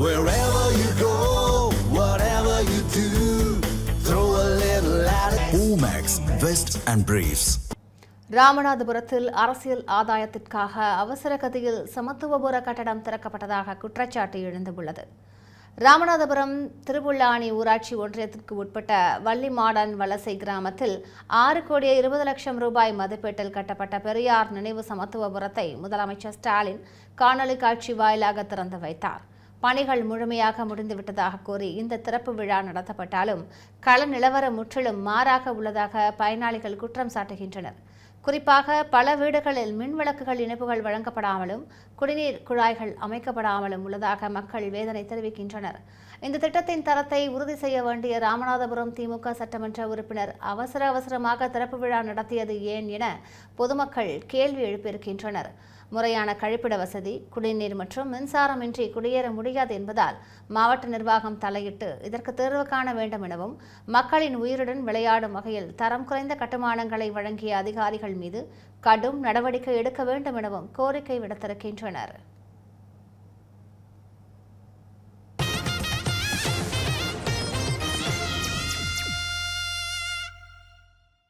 Wherever you go, whatever you do, throw a little at it. Omax, Vest and Briefs. ராமநாதபுரத்தில் அரசியல் ஆதாயத்திற்காக அவசர கதியில் சமத்துவபுர கட்டடம் திறக்கப்பட்டதாக குற்றச்சாட்டு எழுந்துள்ளது. ராமநாதபுரம் திருப்புல்லானி ஊராட்சி ஒன்றியத்திற்கு உட்பட்ட வள்ளிமாடன் வலசை கிராமத்தில் 6,20,00,000 ரூபாய் மதிப்பீட்டில் கட்டப்பட்ட பெரியார் நினைவு சமத்துவபுரத்தை முதலமைச்சர் ஸ்டாலின் காணொலி காட்சி வாயிலாக திறந்து வைத்தார். பணிகள் முழுமையாக முடிந்துவிட்டதாக கூறி இந்த திறப்பு விழா நடத்தப்பட்டாலும் கள நிலவரம் முற்றிலும் மாறாக உள்ளதாக பயனாளிகள் குற்றம் சாட்டுகின்றனர். குறிப்பாக பல வீடுகளில் மின்விளக்குகள் இணைப்புகள் வழங்கப்படாமலும் குடிநீர் குழாய்கள் அமைக்கப்படாமலும் உள்ளதாக மக்கள் வேதனை தெரிவிக்கின்றனர். இந்த திட்டத்தின் தரத்தை உறுதி செய்ய வேண்டிய ராமநாதபுரம் திமுக சட்டமன்ற உறுப்பினர் அவசரமாக திறப்பு விழா நடத்தியது ஏன் என பொதுமக்கள் கேள்வி எழுப்பியிருக்கின்றனர். முறையான கழிப்பிட வசதி, குடிநீர் மற்றும் மின்சாரமின்றி குடியேற முடியாது என்பதால் மாவட்ட நிர்வாகம் தலையிட்டு இதற்கு தீர்வு காண வேண்டும் எனவும், மக்களின் உயிருடன் விளையாடும் வகையில் தரம் குறைந்த கட்டுமானங்களை வழங்கிய அதிகாரிகள் மீது கடும் நடவடிக்கை எடுக்க வேண்டும் எனவும் கோரிக்கை விடுத்திருக்கின்றனர்.